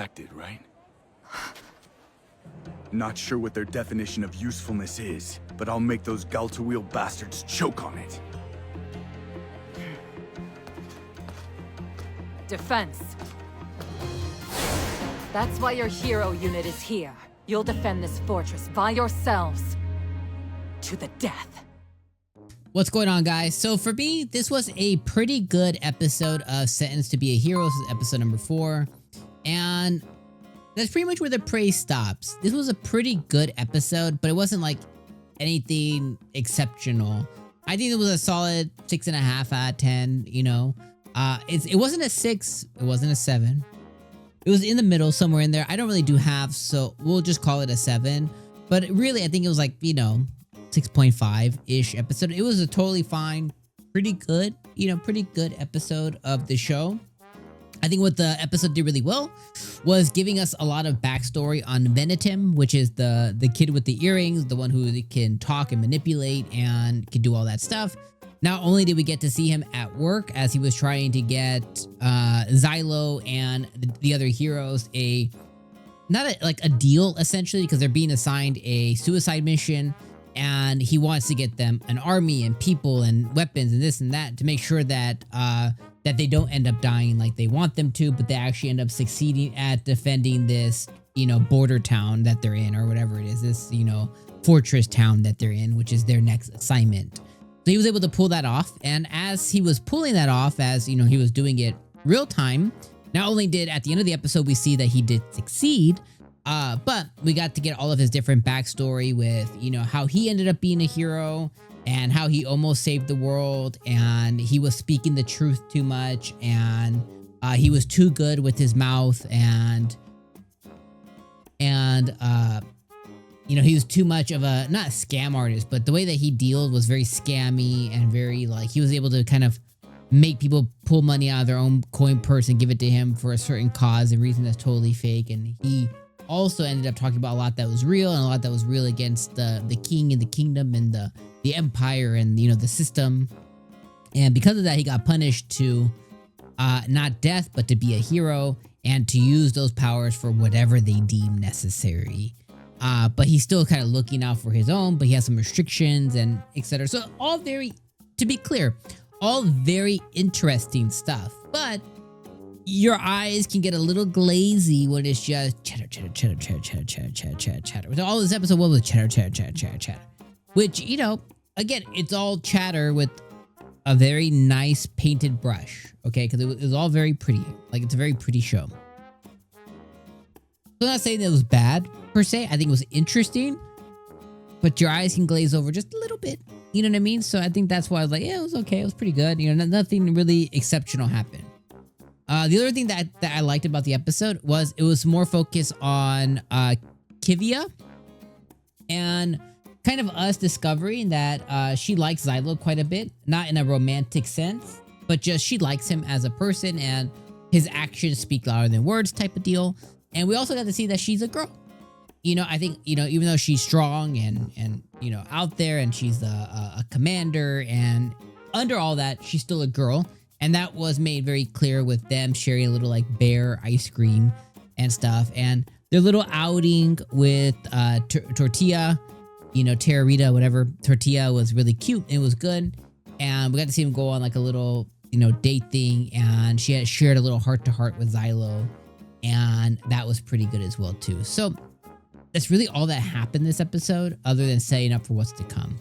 respected, right? Not sure what their definition of usefulness is, but I'll make those 𝐜𝐴𝐚𝐽𝐽 bastards choke on it. Defense. That's why your hero unit is here. You'll defend this fortress by yourselves. To the death. What's going on, guys? So for me, this was a pretty good episode of Sentenced to be a Hero. This is episode number 4. And that's pretty much where the praise stops. This was a pretty good episode, but it wasn't like anything exceptional. I think it was a solid 6.5 out of 10, you know. It wasn't a 6, it wasn't a 7. It was in the middle, somewhere in there. I don't really do halves, so we'll just call it a 7. But really, I think it was like, you know, 6.5-ish episode. It was a totally fine, pretty good, you know, pretty good episode of the show. I think what the episode did really well was giving us a lot of backstory on Menitim, which is the kid with the earrings, the one who can talk and manipulate and can do all that stuff. Not only did we get to see him at work as he was trying to get Zylo and the other heroes like a deal, essentially, because they're being assigned a suicide mission, and he wants to get them an army and people and weapons and this and that to make sure that that they don't end up dying like they want them to, but they actually end up succeeding at defending this, you know, border town that they're in, or whatever it is, this, you know, fortress town that they're in, which is their next assignment. So he was able to pull that off, and as he was pulling that off, as you know, he was doing it real time, not only did at the end of the episode we see that he did succeed, but we got to get all of his different backstory with, you know, how he ended up being a hero and how he almost saved the world, and he was speaking the truth too much, and he was too good with his mouth, and you know, he was too much of a, not a scam artist, but the way that he dealt was very scammy and very, like, he was able to kind of make people pull money out of their own coin purse and give it to him for a certain cause and reason that's totally fake. And he also ended up talking about a lot that was real and a lot that was real against the king and the kingdom and the empire and, you know, the system. And because of that, he got punished to not death, but to be a hero and to use those powers for whatever they deem necessary. But he's still kind of looking out for his own, but he has some restrictions and etc. So all very, to be clear, all very interesting stuff, but your eyes can get a little glazy when it's just chatter, chatter, chatter, chatter, chatter, chatter, chatter, chatter, chatter. With all this episode, what was chatter, chatter, chatter, chatter, chatter? Which, you know, again, it's all chatter with a very nice painted brush, okay? Because it was all very pretty. Like, it's a very pretty show. So I'm not saying that it was bad, per se. I think it was interesting, but your eyes can glaze over just a little bit. You know what I mean? So I think that's why I was like, yeah, it was okay. It was pretty good. You know, nothing really exceptional happened. The other thing that I liked about the episode was it was more focused on Kivia and kind of us discovering that she likes Zylo quite a bit. Not in a romantic sense, but just she likes him as a person and his actions speak louder than words type of deal. And we also got to see that she's a girl. You know, I think, you know, even though she's strong and you know, out there and she's a commander and under all that, she's still a girl. And that was made very clear with them sharing a little like bear ice cream and stuff. And their little outing with Tortilla, you know, Terrorita, whatever. Tortilla was really cute. It was good. And we got to see him go on like a little, you know, date thing. And she had shared a little heart-to-heart with Zylo. And that was pretty good as well, too. So that's really all that happened this episode, other than setting up for what's to come.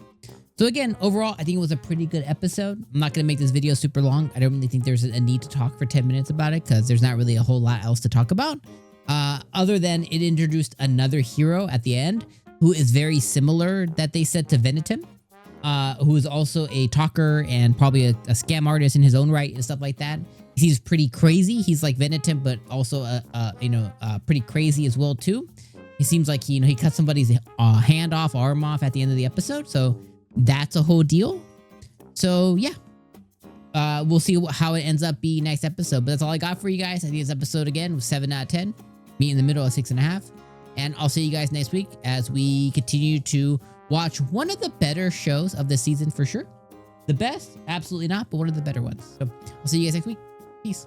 So again, overall, I think it was a pretty good episode. I'm not going to make this video super long. I don't really think there's a need to talk for 10 minutes about it because there's not really a whole lot else to talk about. Other than it introduced another hero at the end who is very similar, that they said, to Menitim, who is also a talker and probably a scam artist in his own right and stuff like that. He's pretty crazy. He's like Menitim, but also, you know, pretty crazy as well, too. He seems like, you know, he cut somebody's hand off, arm off at the end of the episode. So that's a whole deal. So yeah, we'll see how it ends up being next episode. But that's all I got for you guys. I think this episode again was 7 out of 10. Me in the middle of 6.5. And I'll see you guys next week as we continue to watch one of the better shows of the season for sure. The best? Absolutely not, but one of the better ones. So I'll see you guys next week. Peace.